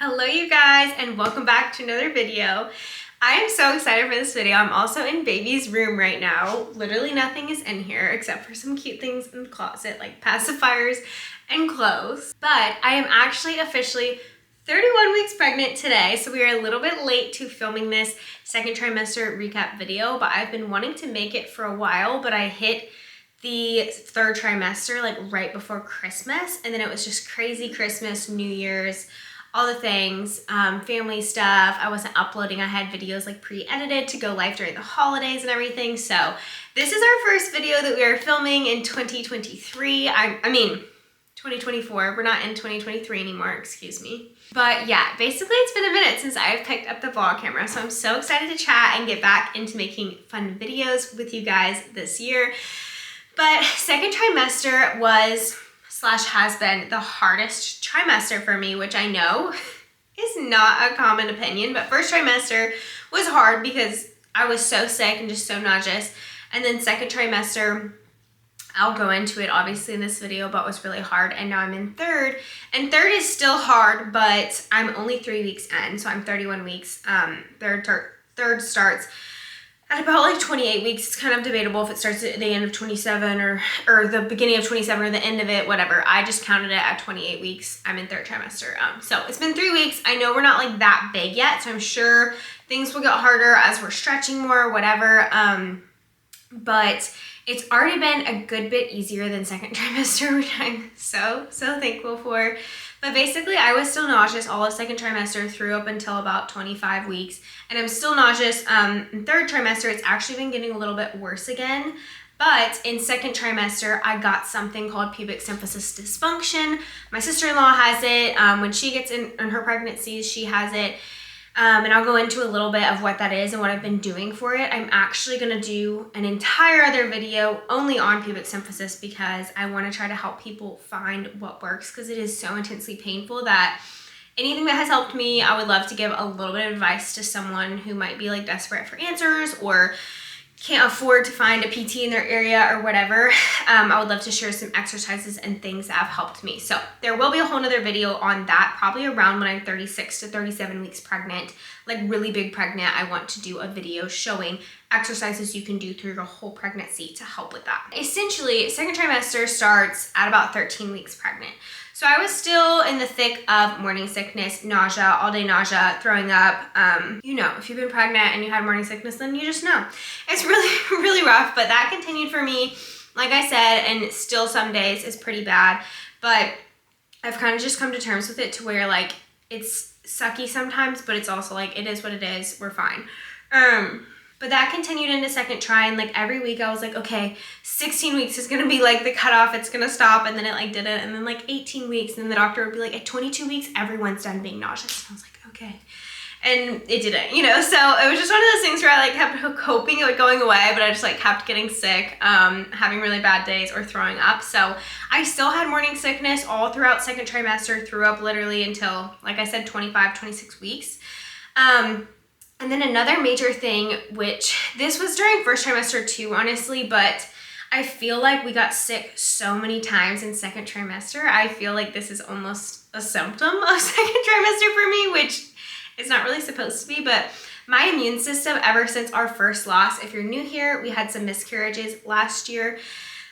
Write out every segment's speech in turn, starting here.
Hello you guys, and welcome back to another video. I am so excited for this video. I'm also in baby's room right now. Literally nothing is in here except for some cute things in the closet like pacifiers and clothes. But I am actually officially 31 weeks pregnant today, so we are a little bit late to filming this second trimester recap video, but I've been wanting to make it for a while, but I hit the third trimester like right before Christmas, and then it was just crazy Christmas, New Year's, all the things, family stuff. I wasn't uploading. I had videos like pre-edited to go live during the holidays and everything. So this is our first video that we are filming in 2023. I mean, 2024. We're not in 2023 anymore, excuse me. But yeah, basically it's been a minute since I've picked up the vlog camera. So I'm so excited to chat and get back into making fun videos with you guys this year. But second trimester was / has been the hardest trimester for me, which I know is not a common opinion, but first trimester was hard because I was so sick and just so nauseous. And then second trimester, I'll go into it obviously in this video, but was really hard. And now I'm in third, and third is still hard, but I'm only 3 weeks in, so I'm 31 weeks. Third starts at about like 28 weeks. It's kind of debatable if it starts at the end of 27 or the beginning of 27 or the end of it, whatever. I just counted it at 28 weeks. I'm in third trimester. So it's been 3 weeks. I know we're not like that big yet, so I'm sure things will get harder as we're stretching more, whatever. But it's already been a good bit easier than second trimester, which I'm so thankful for. But basically, I was still nauseous all of second trimester through up until about 25 weeks. And I'm still nauseous. In third trimester, it's actually been getting a little bit worse again. But in second trimester, I got something called pubic symphysis dysfunction. My sister-in-law has it. When she gets in her pregnancies, she has it. And I'll go into a little bit of what that is and what I've been doing for it. I'm actually going to do an entire other video only on pubic symphysis because I want to try to help people find what works, because it is so intensely painful that anything that has helped me, I would love to give a little bit of advice to someone who might be like desperate for answers or can't afford to find a PT in their area or whatever. I would love to share some exercises and things that have helped me. So there will be a whole nother video on that, probably around when I'm 36 to 37 weeks pregnant, like really big pregnant. I want to do a video showing exercises you can do through your whole pregnancy to help with that. Essentially, second trimester starts at about 13 weeks pregnant. So I was still in the thick of morning sickness, nausea, all day nausea, throwing up. You know, if you've been pregnant and you had morning sickness, then you just know. It's really, really rough, but that continued for me, like I said, and still some days is pretty bad. But I've kind of just come to terms with it to where like it's sucky sometimes, but it's also like it is what it is. We're fine. But that continued into second try, and like every week I was like, okay, 16 weeks is gonna be like the cutoff, it's gonna stop, and then it like didn't, and then like 18 weeks, and then the doctor would be like, at 22 weeks, everyone's done being nauseous. And I was like, okay. And it didn't, you know, so it was just one of those things where I like kept hoping it would going away, but I just like kept getting sick, having really bad days or throwing up. So I still had morning sickness all throughout second trimester, threw up literally until, like I said, 25, 26 weeks. And then another major thing, which this was during first trimester too, honestly, but I feel like we got sick so many times in second trimester. I feel like this is almost a symptom of second trimester for me, which is not really supposed to be, but my immune system ever since our first loss, if you're new here, we had some miscarriages last year.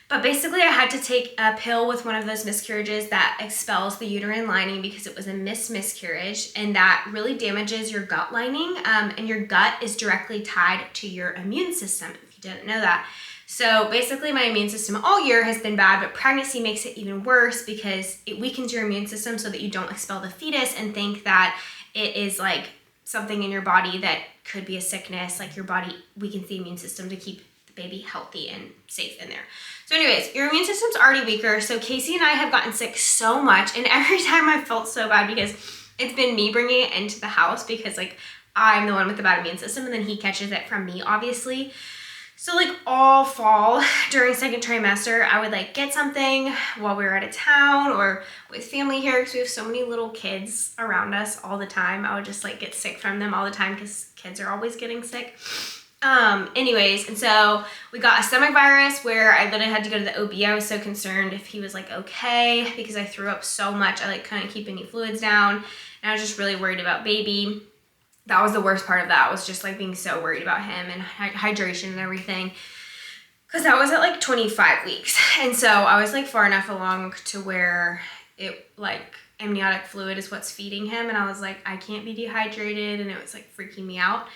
But basically I had to take a pill with one of those miscarriages that expels the uterine lining because it was a miscarriage, and that really damages your gut lining, and your gut is directly tied to your immune system, if you didn't know that. So basically my immune system all year has been bad, but pregnancy makes it even worse because it weakens your immune system so that you don't expel the fetus and think that it is like something in your body that could be a sickness, like your body weakens the immune system to keep the baby healthy and safe in there. So anyways, your immune system's already weaker. So Casey and I have gotten sick so much, and every time I felt so bad because it's been me bringing it into the house because like I'm the one with the bad immune system, and then he catches it from me, obviously. So like all fall during second trimester, I would like get something while we were out of town or with family here because we have so many little kids around us all the time. I would just like get sick from them all the time because kids are always getting sick. Anyways, and so we got a stomach virus where I literally had to go to the OB. I was so concerned if he was like okay because I threw up so much. I like couldn't keep any fluids down. and I was just really worried about baby. That was the worst part of that, was just like being so worried about him and hydration and everything. Because that was at like 25 weeks. And so I was like far enough along to where it like amniotic fluid is what's feeding him. And I was like, I can't be dehydrated. And it was like freaking me out.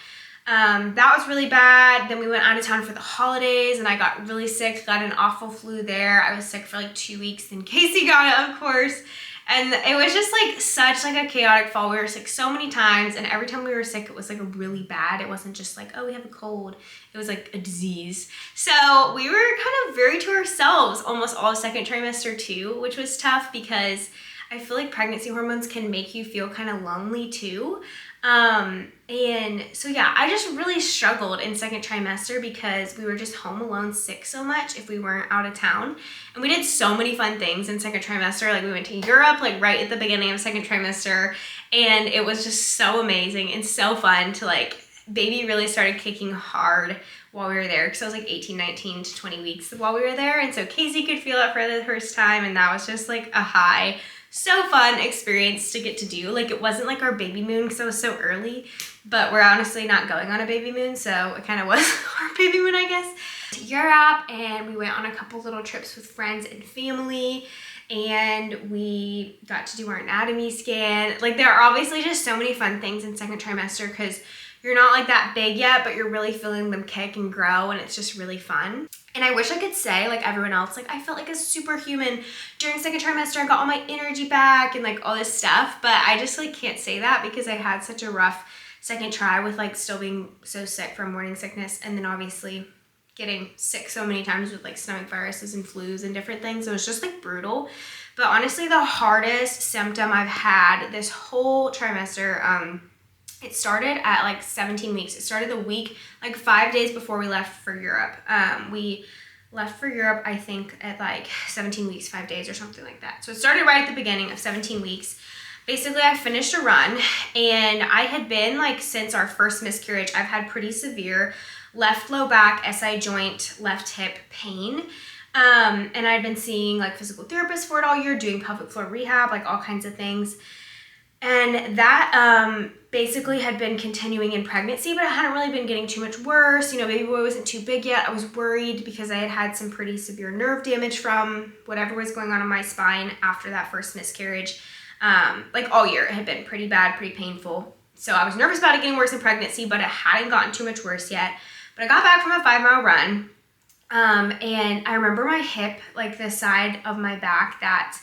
That was really bad. Then we went out of town for the holidays and I got really sick, got an awful flu there. I was sick for like 2 weeks. Then Casey got it, of course. And it was just like such like a chaotic fall. We were sick so many times, and every time we were sick, it was like a really bad. It wasn't just like, oh, we have a cold. It was like a disease. So we were kind of very to ourselves almost all second trimester too, which was tough because I feel like pregnancy hormones can make you feel kind of lonely too. And so yeah, I just really struggled in second trimester because we were just home alone sick so much if we weren't out of town. And we did so many fun things in second trimester. Like we went to Europe, like right at the beginning of second trimester. And it was just so amazing and so fun to like, baby really started kicking hard while we were there. Cause I was like 18, 19 to 20 weeks while we were there. And so Casey could feel it for the first time. And that was just like a high, so fun experience to get to do. Like it wasn't like our baby moon because it was so early, but we're honestly not going on a baby moon, so it kind of was our baby moon, I guess. To Europe, and we went on a couple little trips with friends and family, and we got to do our anatomy scan. Like there are obviously just so many fun things in second trimester because you're not like that big yet, but you're really feeling them kick and grow, and it's just really fun. And I wish I could say like everyone else, like I felt like a superhuman during second trimester. I got all my energy back and like all this stuff, but I just like can't say that because I had such a rough second try with like still being so sick from morning sickness, and then obviously getting sick so many times with like stomach viruses and flus and different things. It was just like brutal. But honestly, the hardest symptom I've had this whole trimester, it started at like 17 weeks. It started the week, like 5 days before we left for Europe. We left for Europe, I think, at like 17 weeks, 5 days or something like that. So it started right at the beginning of 17 weeks. Basically, I finished a run, and I had been like, since our first miscarriage, I've had pretty severe left low back, SI joint, left hip pain. And I'd been seeing like physical therapists for it all year, doing pelvic floor rehab, like all kinds of things. And that basically had been continuing in pregnancy, but it hadn't really been getting too much worse. You know, baby boy wasn't too big yet. I was worried because I had had some pretty severe nerve damage from whatever was going on in my spine after that first miscarriage. Like all year, it had been pretty bad, pretty painful. So I was nervous about it getting worse in pregnancy, but it hadn't gotten too much worse yet. But I got back from a 5-mile run, and I remember my hip, like the side of my back that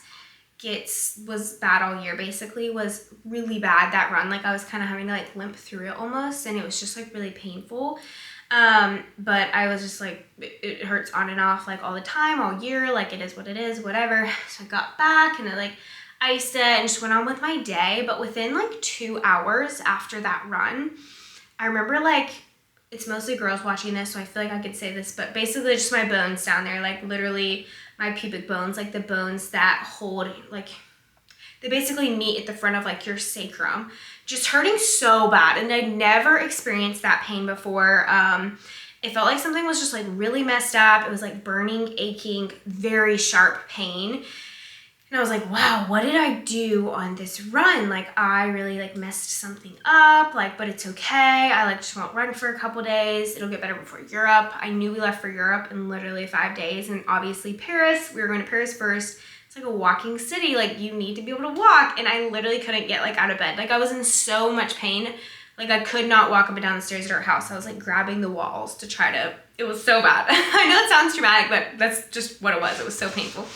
was bad all year, basically, was really bad that run. Like I was kind of having to like limp through it almost, and it was just like really painful. But I was just like, it hurts on and off like all the time, all year, like it is what it is, whatever. So I got back and I like iced it and just went on with my day. But within like 2 hours after that run, I remember like, it's mostly girls watching this, so I feel like I could say this, but basically just my bones down there, like literally my pubic bones, like the bones that hold, like they basically meet at the front of like your sacrum, just hurting so bad. And I'd never experienced that pain before. It felt like something was just like really messed up. It was like burning, aching, very sharp pain. And I was like, wow, what did I do on this run? Like I really like messed something up, like, but it's okay. I like just won't run for a couple days. It'll get better before Europe. I knew we left for Europe in literally 5 days. And obviously Paris, we were going to Paris first. It's like a walking city. Like you need to be able to walk. And I literally couldn't get like out of bed. Like I was in so much pain. Like I could not walk up and down the stairs at our house. I was like grabbing the walls to try to, it was so bad. I know it sounds dramatic, but that's just what it was. It was so painful.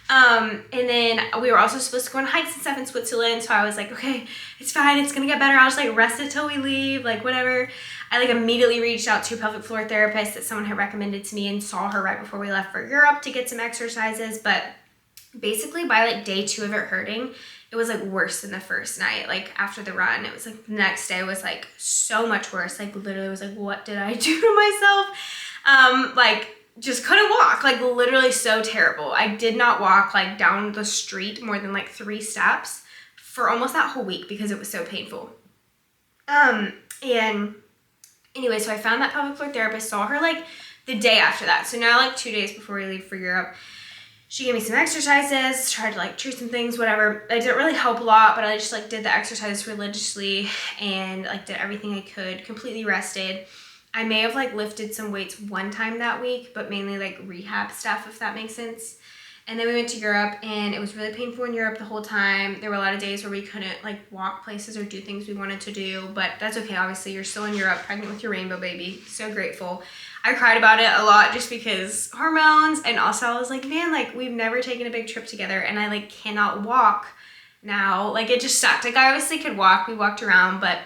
And then we were also supposed to go on hikes and stuff in Switzerland. So I was like, okay, it's fine. It's going to get better. I'll just like rest it till we leave, like whatever. I like immediately reached out to a pelvic floor therapist that someone had recommended to me and saw her right before we left for Europe to get some exercises. But basically by like day 2 of it hurting, it was like worse than the first night. Like after the run, it was like the next day was like so much worse. Like literally was like, what did I do to myself? Like just couldn't walk, like literally so terrible. I did not walk like down the street more than like 3 steps for almost that whole week because it was so painful. And anyway, so I found that pelvic floor therapist, saw her like the day after that. So now like 2 days before we leave for Europe. she gave me some exercises, tried to like treat some things, whatever. It didn't really help a lot, but I just like did the exercise religiously and like did everything I could, completely rested. I may have like lifted some weights one time that week, but mainly like rehab stuff, if that makes sense. And then we went to Europe, and it was really painful in Europe the whole time. There were a lot of days where we couldn't like walk places or do things we wanted to do, but that's okay. Obviously, you're still in Europe, pregnant with your rainbow baby. So grateful. I cried about it a lot just because hormones, and also I was like, man, like we've never taken a big trip together, and I like cannot walk now. Like it just sucked. Like I obviously could walk. We walked around, but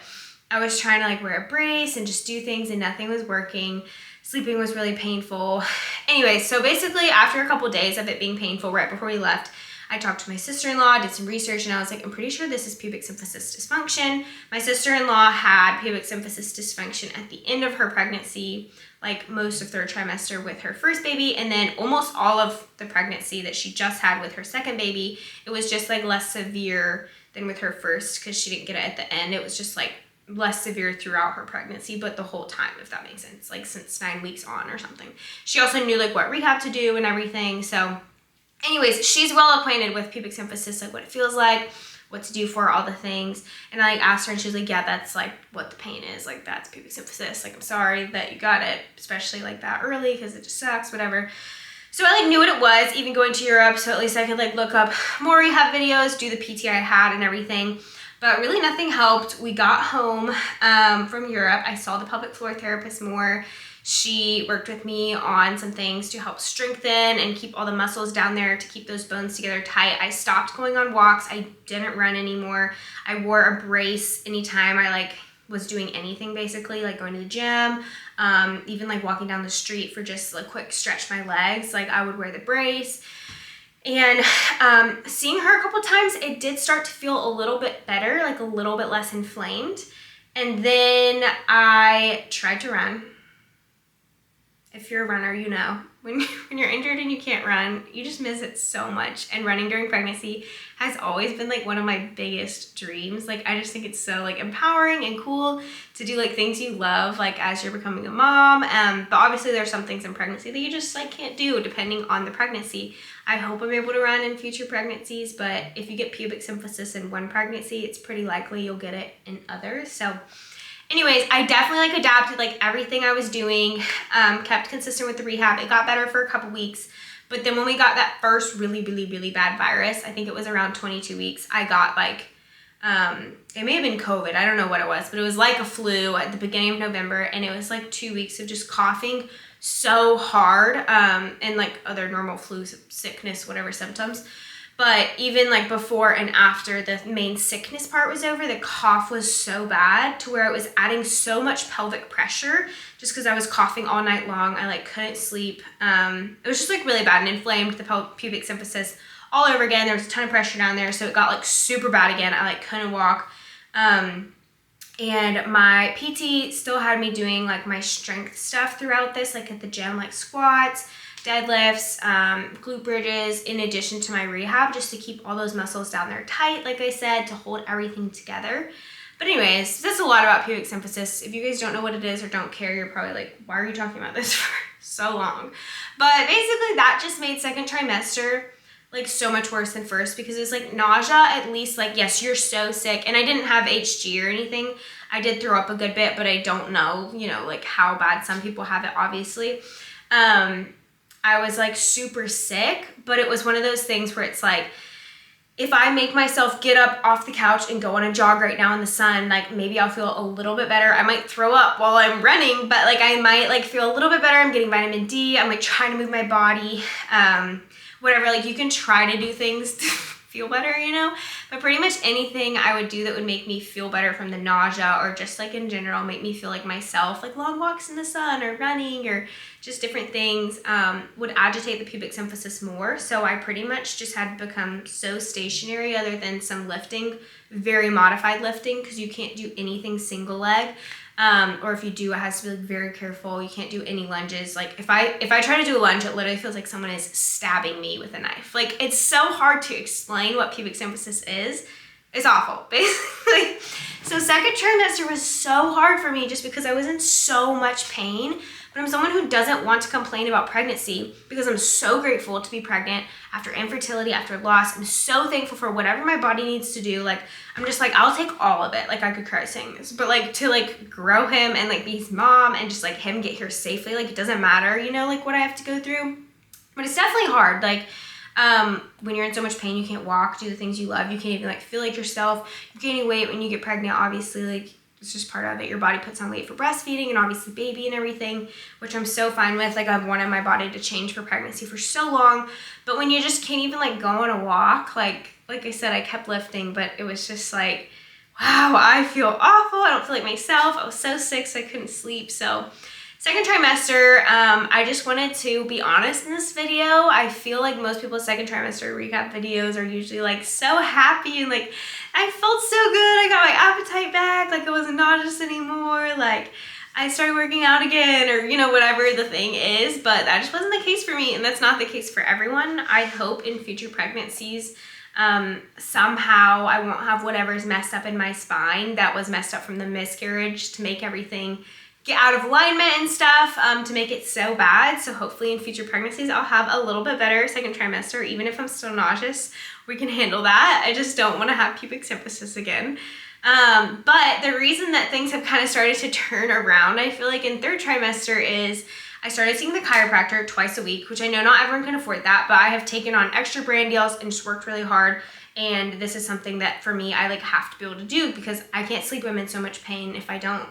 I was trying to like wear a brace and just do things, and nothing was working. Sleeping was really painful. Anyway, so basically after a couple days of it being painful right before we left, I talked to my sister-in-law, did some research, and I was like, I'm pretty sure this is pubic symphysis dysfunction. My sister-in-law had pubic symphysis dysfunction at the end of her pregnancy, like most of third trimester with her first baby, and then almost all of the pregnancy that she just had with her second baby. It was just like less severe than with her first because she didn't get it at the end. It was just like less severe throughout her pregnancy, but the whole time, if that makes sense, like since 9 weeks on or something. She also knew like what rehab to do and everything. So anyways, she's well acquainted with pubic symphysis, like what it feels like, what to do for all the things. And I like asked her, and she was like, yeah, that's like what the pain is, like that's pubic symphysis. Like I'm sorry that you got it, especially like that early, because it just sucks, whatever. So I like knew what it was, even going to Europe, so at least I could like look up more rehab videos, do the PT I had and everything. But really nothing helped. We got home from Europe. I saw the pelvic floor therapist more. She worked with me on some things to help strengthen and keep all the muscles down there to keep those bones together tight. I stopped going on walks. I didn't run anymore. I wore a brace anytime I like was doing anything, basically, like going to the gym, even like walking down the street for just a quick stretch my legs. Like I would wear the brace. And seeing her a couple times, it did start to feel a little bit better, like a little bit less inflamed. And then I tried to run. If you're a runner, you know, when you're injured and you can't run, you just miss it so much. And running during pregnancy has always been like one of my biggest dreams. Like I just think it's so like empowering and cool to do like things you love, like as you're becoming a mom. But obviously there's some things in pregnancy that you just like can't do depending on the pregnancy. I hope I'm able to run in future pregnancies, but if you get pubic symphysis in one pregnancy, it's pretty likely you'll get it in others. So anyways, I definitely like adapted like everything I was doing, kept consistent with the rehab. It got better for a couple weeks, but then when we got that first really, really, really bad virus, I think it was around 22 weeks, I got like, it may have been COVID, I don't know what it was, but it was like a flu at the beginning of November, and it was like 2 weeks of just coughing so hard, and like other normal flu sickness, whatever symptoms. But even like before and after the main sickness part was over, the cough was so bad to where it was adding so much pelvic pressure just because I was coughing all night long. I like couldn't sleep. It was just like really bad and inflamed the pubic symphysis all over again. There was a ton of pressure down there, so it got like super bad again. I like couldn't walk. And my PT still had me doing like my strength stuff throughout this, like at the gym, like squats, deadlifts, glute bridges, in addition to my rehab, just to keep all those muscles down there tight, like I said, to hold everything together. But anyways, that's a lot about pubic symphysis. If you guys don't know what it is or don't care, you're probably like, why are you talking about this for so long? But basically that just made second trimester like so much worse than first, because it's like nausea, at least like, yes, you're so sick. And I didn't have HG or anything. I did throw up a good bit, but I don't know, you know, like how bad some people have it, obviously. I was like super sick, but it was one of those things where it's like, if I make myself get up off the couch and go on a jog right now in the sun, like maybe I'll feel a little bit better. I might throw up while I'm running, but like I might like feel a little bit better. I'm getting vitamin D. I'm like trying to move my body, whatever. Like you can try to do things to feel better, you know, but pretty much anything I would do that would make me feel better from the nausea, or just like in general make me feel like myself, like long walks in the sun or running or just different things, would agitate the pubic symphysis more. So I pretty much just had to become so stationary, other than some lifting, very modified lifting, because you can't do anything single leg. Or if you do, it has to be like very careful. You can't do any lunges. Like if I try to do a lunge, it literally feels like someone is stabbing me with a knife. Like it's so hard to explain what pubic symphysis is. It's awful, basically. So second trimester was so hard for me just because I was in so much pain, but I'm someone who doesn't want to complain about pregnancy because I'm so grateful to be pregnant after infertility, after loss. I'm so thankful for whatever my body needs to do. Like, I'm just like, I'll take all of it. Like, I could cry saying this, but like to like grow him and like be his mom and just like him get here safely, like it doesn't matter, you know, like what I have to go through. But it's definitely hard. Like, when you're in so much pain, you can't walk, do the things you love. You can't even like feel like yourself. You're gaining weight when you get pregnant, obviously, like it's just part of it. Your body puts on weight for breastfeeding and obviously baby and everything, which I'm so fine with. Like, I've wanted my body to change for pregnancy for so long, but when you just can't even like go on a walk, like I said, I kept lifting, but it was just like, wow, I feel awful. I don't feel like myself. I was so sick, so I couldn't sleep. So second trimester, I just wanted to be honest in this video. I feel like most people's second trimester recap videos are usually like so happy and like, I felt so good. I got my appetite back. Like, I wasn't nauseous anymore. Like, I started working out again, or, you know, whatever the thing is, but that just wasn't the case for me. And that's not the case for everyone. I hope in future pregnancies, somehow I won't have whatever's messed up in my spine that was messed up from the miscarriage to make everything get out of alignment and stuff, to make it so bad. So hopefully in future pregnancies, I'll have a little bit better second trimester. Even if I'm still nauseous, we can handle that. I just don't want to have pubic symphysis again. But the reason that things have kind of started to turn around, I feel like in third trimester, is I started seeing the chiropractor twice a week, which I know not everyone can afford that, but I have taken on extra brand deals and just worked really hard. And this is something that for me, I like have to be able to do because I can't sleep. I'm in so much pain if I don't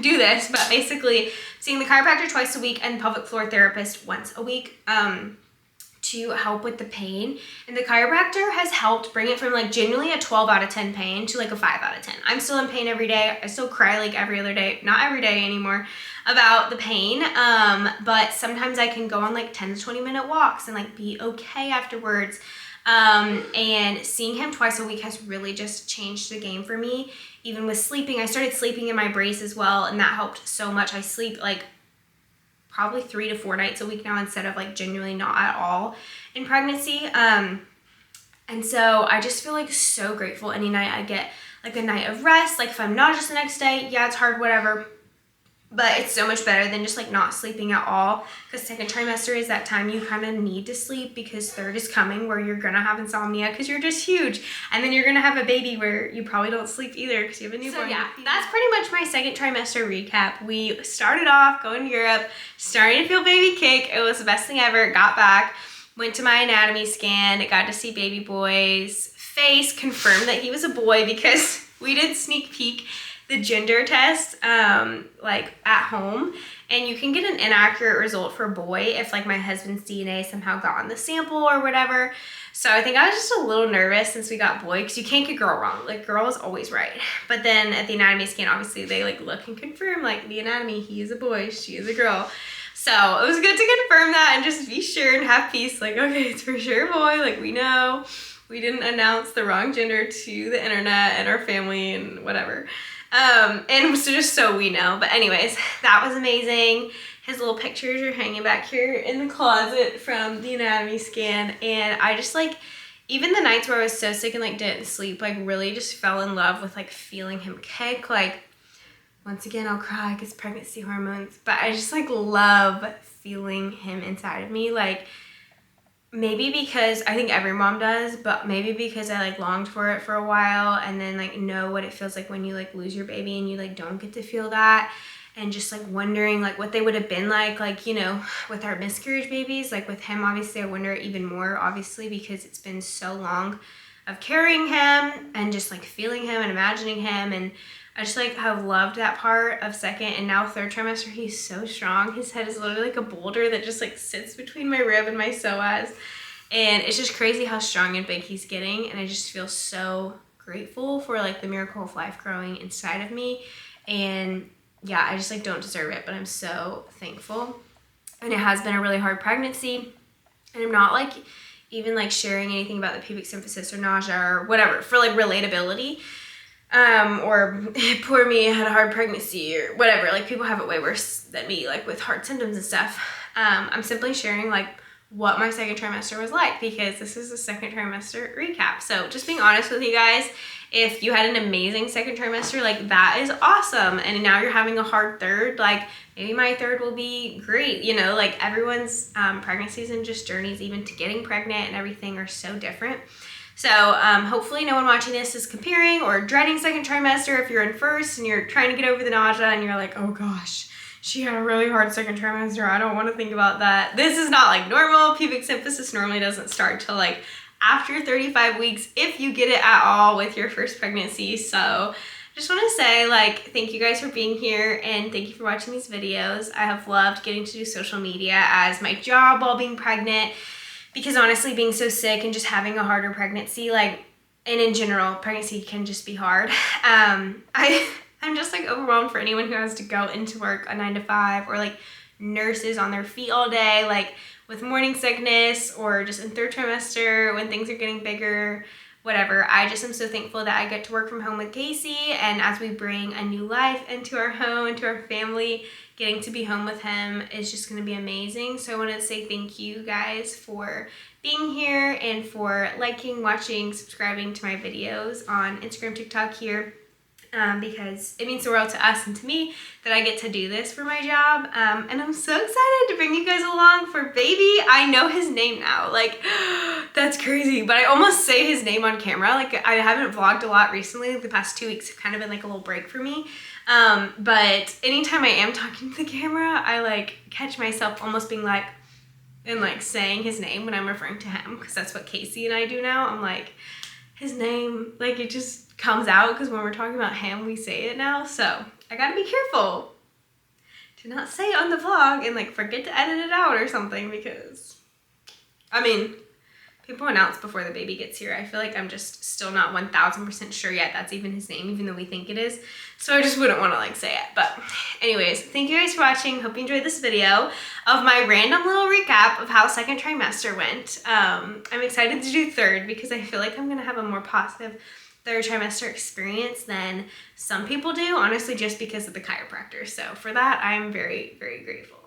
do this. But basically seeing the chiropractor twice a week and pelvic floor therapist once a week, to help with the pain. And the chiropractor has helped bring it from like genuinely a 12 out of 10 pain to like a 5 out of 10. I'm still in pain every day. I still cry like every other day, not every day anymore, about the pain. But sometimes I can go on like 10 to 20 minute walks and like be okay afterwards. And seeing him twice a week has really just changed the game for me. Even with sleeping, I started sleeping in my brace as well, and that helped so much. I sleep like probably 3 to 4 nights a week now instead of like genuinely not at all in pregnancy. And so I just feel like so grateful any night I get like a night of rest. Like if I'm nauseous the next day, yeah, it's hard, whatever. But it's so much better than just like not sleeping at all, because second trimester is that time you kind of need to sleep, because third is coming where you're gonna have insomnia because you're just huge, and then you're gonna have a baby where you probably don't sleep either because you have a newborn. So yeah, that's pretty much my second trimester recap. We started off going to Europe, starting to feel baby kick. It was the best thing ever. Got back, went to my anatomy scan, got to see baby boy's face, confirmed that he was a boy because we did sneak peek the gender test like at home, and you can get an inaccurate result for boy if like my husband's DNA somehow got on the sample or whatever. So I think I was just a little nervous since we got boy, because you can't get girl wrong. Like girl is always right. But then at the anatomy scan, obviously they like look and confirm like the anatomy, he is a boy, she is a girl. So it was good to confirm that and just be sure and have peace. Like, okay, it's for sure boy. Like we know we didn't announce the wrong gender to the internet and our family and whatever. And so just so we know. But anyways, that was amazing. His little pictures are hanging back here in the closet from the anatomy scan. And I just like, even the nights where I was so sick and like didn't sleep, like really just fell in love with like feeling him kick. Like once again, I'll cry because pregnancy hormones, but I just like love feeling him inside of me. Like maybe because I think every mom does, but maybe because I like longed for it for a while, and then like know what it feels like when you like lose your baby and you like don't get to feel that, and just like wondering like what they would have been like, you know, with our miscarriage babies. Like with him, obviously I wonder even more, obviously, because it's been so long of carrying him and just like feeling him and imagining him, and I just like have loved that part of second. And now third trimester, he's so strong. His head is literally like a boulder that just like sits between my rib and my psoas. And it's just crazy how strong and big he's getting. And I just feel so grateful for like the miracle of life growing inside of me. And yeah, I just like don't deserve it, but I'm so thankful. And it has been a really hard pregnancy. And I'm not like even like sharing anything about the pubic symphysis or nausea or whatever for like relatability. Or poor me, I had a hard pregnancy or whatever. Like people have it way worse than me, like with heart symptoms and stuff. I'm simply sharing like what my second trimester was like, because this is the second trimester recap. So just being honest with you guys, if you had an amazing second trimester, like that is awesome. And now you're having a hard third, like maybe my third will be great. You know, like everyone's pregnancies and just journeys even to getting pregnant and everything are so different. So hopefully no one watching this is comparing or dreading second trimester. If you're in first and you're trying to get over the nausea and you're like, oh gosh, she had a really hard second trimester, I don't want to think about that. This is not like normal. Pubic symphysis normally doesn't start till like after 35 weeks, if you get it at all with your first pregnancy. So just want to say, like, thank you guys for being here and thank you for watching these videos. I have loved getting to do social media as my job while being pregnant, because honestly, being so sick and just having a harder pregnancy, like, and in general, pregnancy can just be hard. I'm just like overwhelmed for anyone who has to go into work a 9 to 5, or like nurses on their feet all day, like with morning sickness, or just in third trimester when things are getting bigger, whatever. I just am so thankful that I get to work from home with Casey, and as we bring a new life into our home, into our family, getting to be home with him is just going to be amazing. So I want to say thank you guys for being here and for liking, watching, subscribing to my videos on Instagram, TikTok here. Because it means the world to us and to me that I get to do this for my job. And I'm so excited to bring you guys along for baby. I know his name now. Like, that's crazy. But I almost say his name on camera. Like, I haven't vlogged a lot recently. The past 2 weeks have kind of been like a little break for me. But anytime I am talking to the camera, I like catch myself almost being like, and like saying his name when I'm referring to him. Because that's what Casey and I do now. I'm like, his name, like it just comes out, because when we're talking about him, we say it now. So I gotta be careful to not say it on the vlog and like forget to edit it out or something, because I mean, people announce before the baby gets here. I feel like I'm just still not 1000% sure yet that's even his name, even though we think it is. So I just wouldn't want to like say it. But anyways, thank you guys for watching. Hope you enjoyed this video of my random little recap of how second trimester went. I'm excited to do third, because I feel like I'm gonna have a more positive third trimester experience than some people do, honestly, just because of the chiropractor. So for that, I'm very, very grateful.